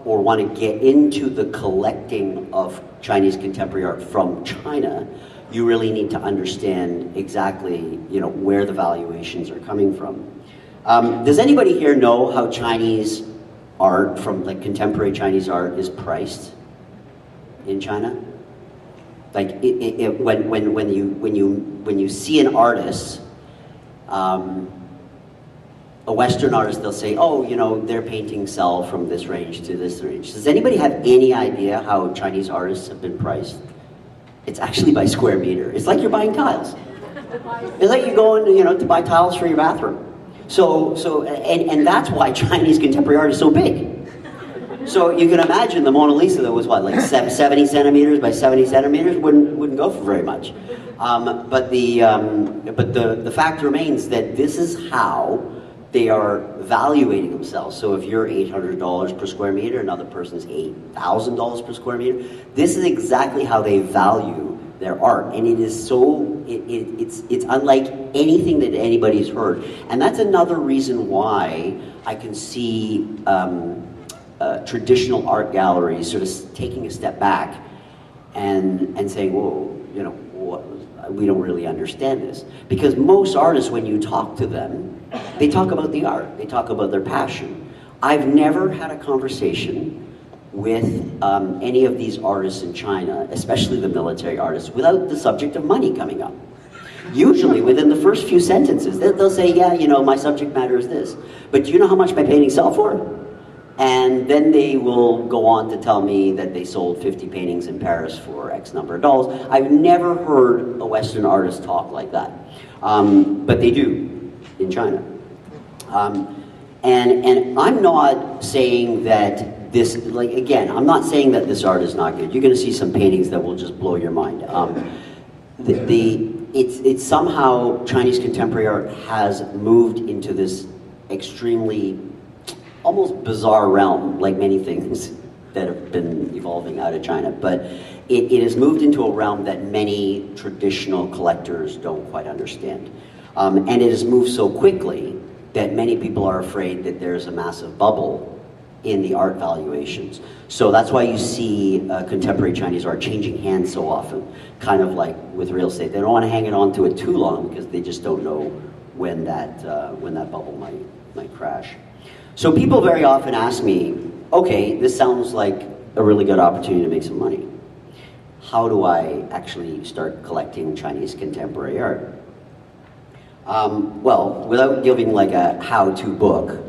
or want to get into the collecting of Chinese contemporary art from China, you really need to understand exactly, where the valuations are coming from. Does anybody here know how Chinese art, from like contemporary Chinese art, is priced in China? Like when you see an artist, a Western artist, they'll say, oh, their paintings sell from this range to this range. Does anybody have any idea how Chinese artists have been priced? It's actually by square meter. It's like you're buying tiles. It's like you're going, to buy tiles for your bathroom. And that's why Chinese contemporary art is so big. So you can imagine the Mona Lisa that was what, like 70 centimeters by 70 centimeters wouldn't go for very much. But the fact remains that this is how they are valuating themselves. So if you're $800 per square meter, another person's $8,000 per square meter. This is exactly how they value their art, and it is so it's unlike anything that anybody's heard. And that's another reason why I can see traditional art galleries sort of taking a step back and saying, whoa, we don't really understand this. Because most artists, when you talk to them, they talk about the art, they talk about their passion. I've never had a conversation with any of these artists in China, especially the military artists, without the subject of money coming up. Usually within the first few sentences, they'll say, yeah, my subject matter is this, but do you know how much my paintings sell for? And then they will go on to tell me that they sold 50 paintings in Paris for X number of dollars. I've never heard a Western artist talk like that, but they do in China. And I'm not saying that this, I'm not saying that this art is not good. You're going to see some paintings that will just blow your mind. It's somehow Chinese contemporary art has moved into this extremely, almost bizarre realm, like many things that have been evolving out of China. But it has moved into a realm that many traditional collectors don't quite understand. And it has moved so quickly that many people are afraid that there's a massive bubble in the art valuations. So that's why you see contemporary Chinese art changing hands so often, kind of like with real estate. They don't want to hang it on to it too long because they just don't know when that bubble might crash. So people very often ask me, okay, this sounds like a really good opportunity to make some money. How do I actually start collecting Chinese contemporary art? Well, without giving like a how-to book,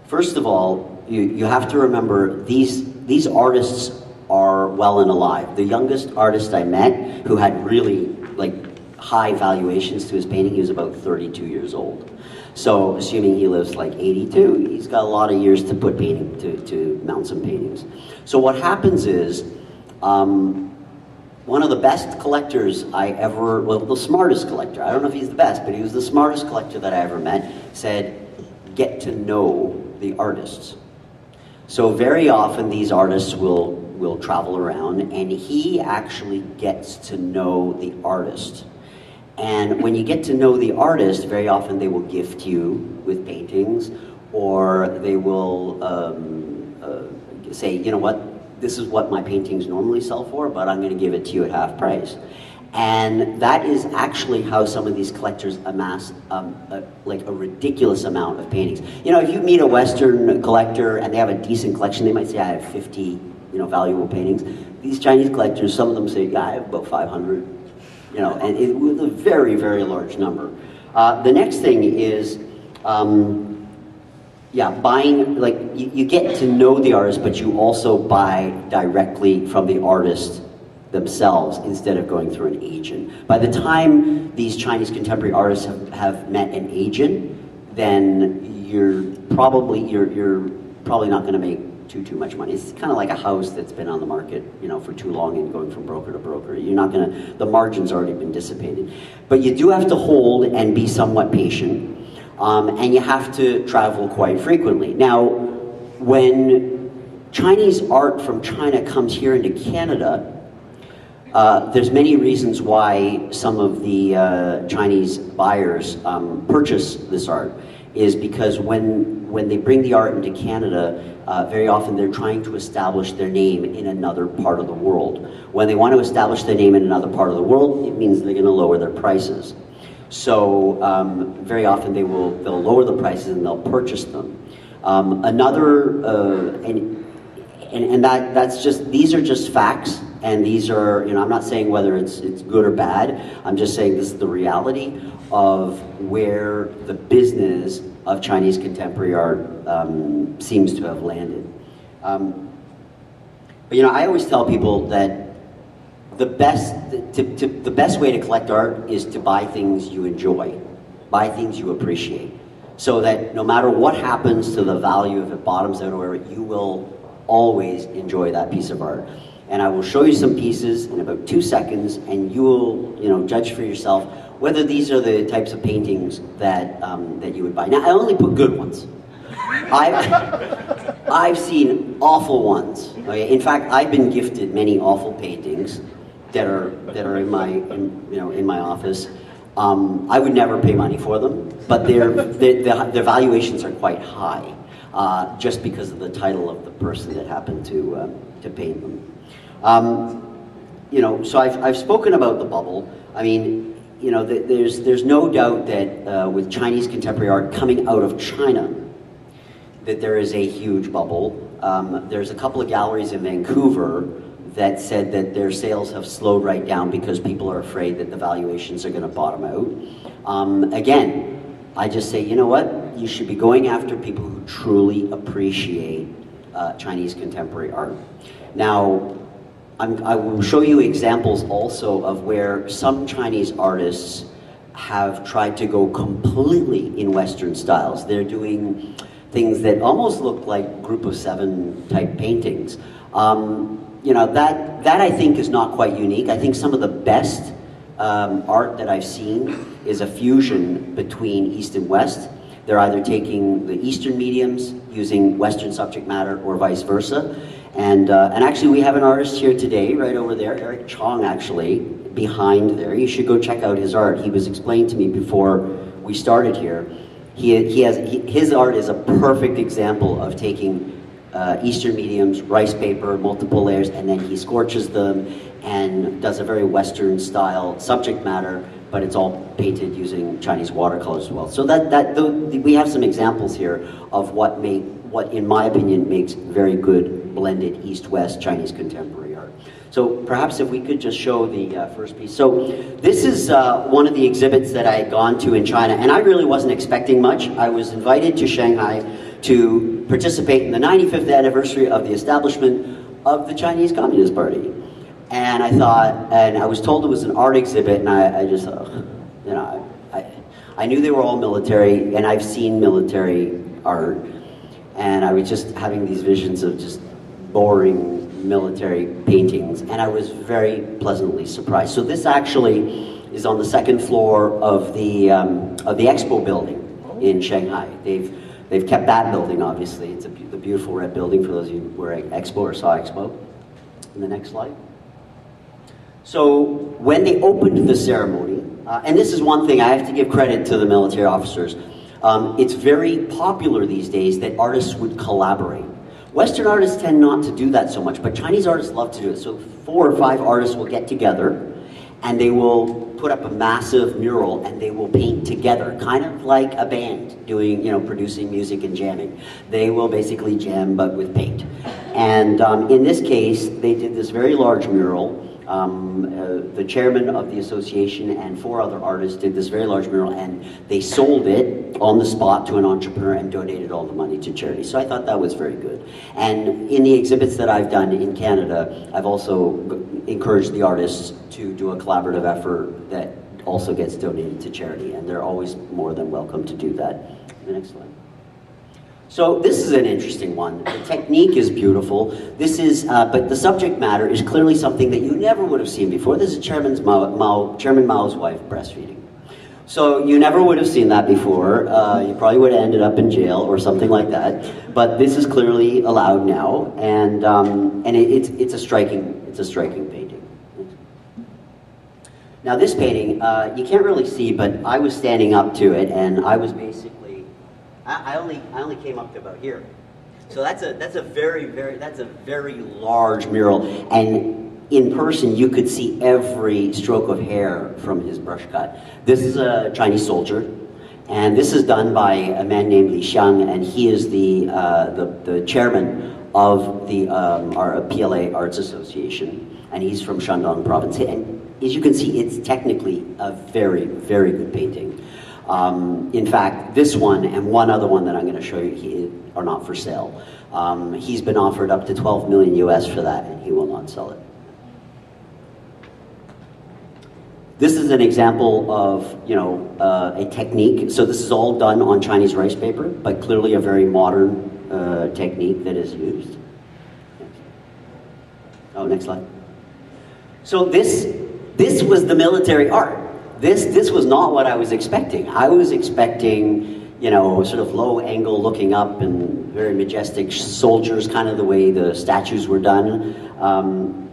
first of all, you have to remember these artists are well and alive. The youngest artist I met who had really high valuations to his painting, he was about 32 years old. So assuming he lives like 82, he's got a lot of years to put painting, to mount some paintings. So what happens is, one of the best collectors the smartest collector, I don't know if he's the best, but he was the smartest collector that I ever met, said, get to know the artists. So very often these artists will travel around and he actually gets to know the artist. And when you get to know the artist, very often they will gift you with paintings, or they will say, you know what, this is what my paintings normally sell for, but I'm going to give it to you at half price. And that is actually how some of these collectors amass a ridiculous amount of paintings. If you meet a Western collector and they have a decent collection, they might say, I have 50 valuable paintings. These Chinese collectors, some of them say, yeah, I have about 500. And it was a very, very large number. The next thing is, buying, you get to know the artist, but you also buy directly from the artist themselves instead of going through an agent. By the time these Chinese contemporary artists have met an agent, then you're probably not going to make too much money. It's kind of like a house that's been on the market, for too long and going from broker to broker. The margin's already been dissipated. But you do have to hold and be somewhat patient, and you have to travel quite frequently. Now, when Chinese art from China comes here into Canada, there's many reasons why some of the Chinese buyers purchase this art, is because when when they bring the art into Canada, very often they're trying to establish their name in another part of the world. When they want to establish their name in another part of the world, it means they're going to lower their prices. So very often they'll lower the prices and they'll purchase them. That's just, these are just facts, and these are, I'm not saying whether it's good or bad. I'm just saying this is the reality of where the business of Chinese contemporary art seems to have landed. But I always tell people that the best way to collect art is to buy things you enjoy, buy things you appreciate, so that no matter what happens to the value, if it bottoms out or whatever, you will always enjoy that piece of art. And I will show you some pieces in about 2 seconds, and you will, judge for yourself whether these are the types of paintings that that you would buy. Now, I only put good ones. I've seen awful ones. Okay? In fact, I've been gifted many awful paintings that are in my office. I would never pay money for them, but their valuations are quite high, just because of the title of the person that happened to paint them. So I've spoken about the bubble. I mean, there's no doubt that with Chinese contemporary art coming out of China, that there is a huge bubble. There's a couple of galleries in Vancouver that said that their sales have slowed right down because people are afraid that the valuations are going to bottom out. Again, I just say, you know what? You should be going after people who truly appreciate Chinese contemporary art. Now, I will show you examples also of where some Chinese artists have tried to go completely in Western styles. They're doing things that almost look like Group of Seven type paintings. That I think is not quite unique. I think some of the best art that I've seen is a fusion between East and West. They're either taking the Eastern mediums, using Western subject matter, or vice versa. And actually, we have an artist here today, right over there, Eric Chong, actually, behind there. You should go check out his art. He was explained to me before we started here. His art is a perfect example of taking Eastern mediums, rice paper, multiple layers, and then he scorches them and does a very Western style subject matter, but it's all painted using Chinese watercolors as well. So we have some examples here of what in my opinion makes very good blended East-West Chinese contemporary art. So perhaps if we could just show the first piece. So this is one of the exhibits that I had gone to in China, and I really wasn't expecting much. I was invited to Shanghai to participate in the 95th anniversary of the establishment of the Chinese Communist Party. And I thought, and I was told it was an art exhibit, and I just, I knew they were all military, and I've seen military art, and I was just having these visions of just boring military paintings, and I was very pleasantly surprised. So this actually is on the second floor of the Expo building in Shanghai. They've kept that building, obviously. It's the beautiful red building for those of you who were at Expo or saw Expo. In the next slide. So when they opened the ceremony, and this is one thing I have to give credit to the military officers, it's very popular these days that artists would collaborate. Western artists tend not to do that so much, but Chinese artists love to do it. So 4 or 5 artists will get together, and they will put up a massive mural, and they will paint together, kind of like a band doing, producing music and jamming. They will basically jam, but with paint. And in this case, they did this very large mural. The chairman of the association and 4 other artists did this very large mural, and they sold it on the spot to an entrepreneur and donated all the money to charity. So I thought that was very good. And in the exhibits that I've done in Canada, I've also encouraged the artists to do a collaborative effort that also gets donated to charity, and they're always more than welcome to do that. The next slide. So this is an interesting one. The technique is beautiful. This is, but the subject matter is clearly something that you never would have seen before. This is Chairman Mao's wife breastfeeding. So you never would have seen that before. You probably would have ended up in jail or something like that. But this is clearly allowed now, and it's a striking painting. Now this painting, you can't really see, but I was standing up to it, and I was basically I only came up to about here. So that's a very large mural, and in person you could see every stroke of hair from his brush cut. This is a Chinese soldier, and this is done by a man named Li Xiang, and he is the chairman of the our PLA Arts Association, and he's from Shandong province. And as you can see, it's technically a very good painting. In fact, this one and one other one that I'm going to show you are not for sale. He's been offered up to 12 million US for that, and he will not sell it. This is an example of, a technique. So this is all done on Chinese rice paper, but clearly a very modern technique that is used. Oh, next slide. So this was the military art. This was not what I was expecting. I was expecting, sort of low angle looking up and very majestic soldiers, kind of the way the statues were done.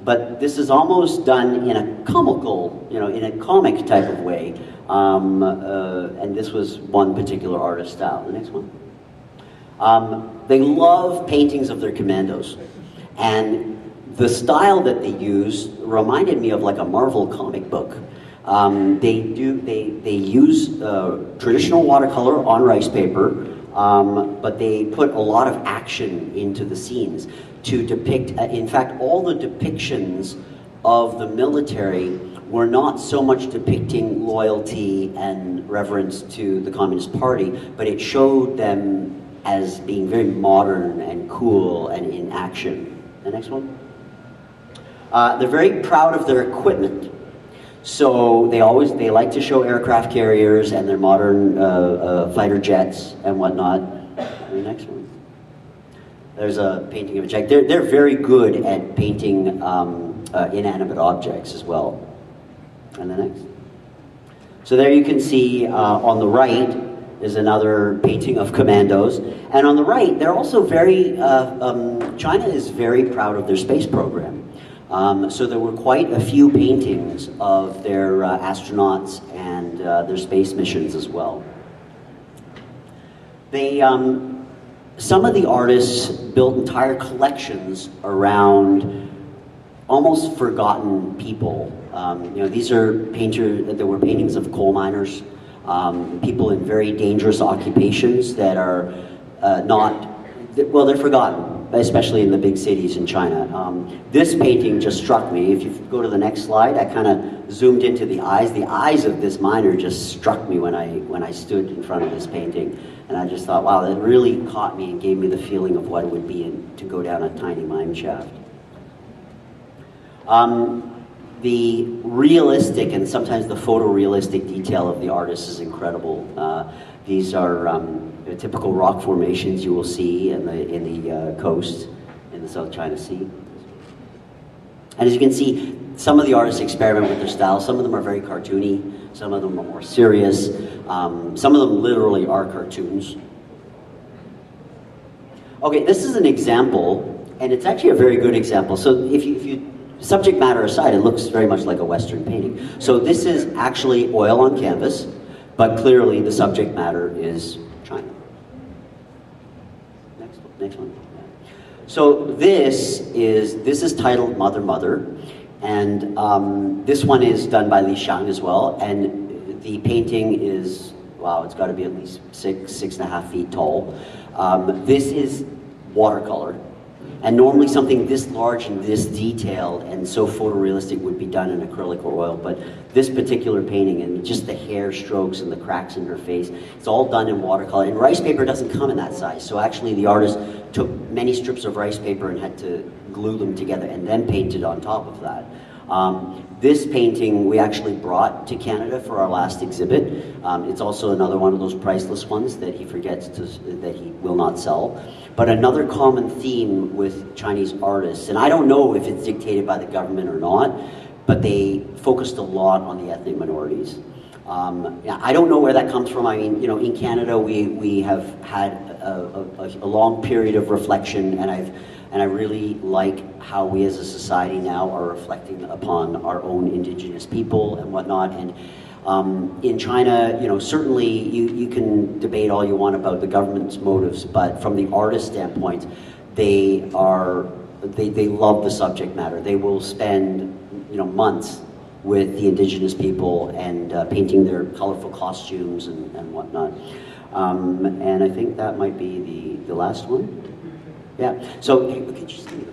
But this is almost done in a comical, in a comic type of way. And this was one particular artist style. The next one. They love paintings of their commandos. And the style that they use reminded me of like a Marvel comic book. They use traditional watercolor on rice paper, but they put a lot of action into the scenes to depict, in fact, all the depictions of the military were not so much depicting loyalty and reverence to the Communist Party, but it showed them as being very modern and cool and in action. The next one. They're very proud of their equipment. So they like to show aircraft carriers and their modern fighter jets and whatnot. The next one. There's a painting of a jet. They're very good at painting inanimate objects as well. And the next. So there you can see on the right is another painting of commandos. And on the right, they're also very, China is very proud of their space program. So there were quite a few paintings of their astronauts and their space missions as well. Some of the artists built entire collections around almost forgotten people. These are there were paintings of coal miners, people in very dangerous occupations that are they're forgotten, especially in the big cities in China. This painting just struck me. If you go to the next slide, I kind of zoomed into the eyes. The eyes of this miner just struck me when I stood in front of this painting. And I just thought, wow, that really caught me and gave me the feeling of what it would be to go down a tiny mine shaft. The realistic and sometimes the photorealistic detail of the artist is incredible. These are typical rock formations you will see in the coast in the South China Sea. And as you can see, some of the artists experiment with their style. Some of them are very cartoony. Some of them are more serious. Some of them literally are cartoons. Okay, this is an example, and it's actually a very good example. So if you subject matter aside, it looks very much like a Western painting. So this is actually oil on canvas, but clearly the subject matter is China. Next one. So this is titled Mother, Mother, and this one is done by Li Xiang as well, and the painting is, wow, it's got to be at least 6.5 feet tall. This is watercolor. And normally something this large and this detailed and so photorealistic would be done in acrylic or oil, but this particular painting and just the hair strokes and the cracks in her face, it's all done in watercolor. And rice paper doesn't come in that size, so actually the artist took many strips of rice paper and had to glue them together and then painted on top of that. This painting we actually brought to Canada for our last exhibit. It's also another one of those priceless ones that he forgets that he will not sell. But another common theme with Chinese artists, and I don't know if it's dictated by the government or not, but they focused a lot on the ethnic minorities. I don't know where that comes from. I mean, in Canada we have had a long period of reflection, and I really like how we as a society now are reflecting upon our own Indigenous people and whatnot. And In China, you know, certainly you can debate all you want about the government's motives, but from the artist standpoint, they love the subject matter. They will spend, you know, months with the indigenous people and painting their colorful costumes and whatnot. And I think that might be the last one. Yeah. So could you just give me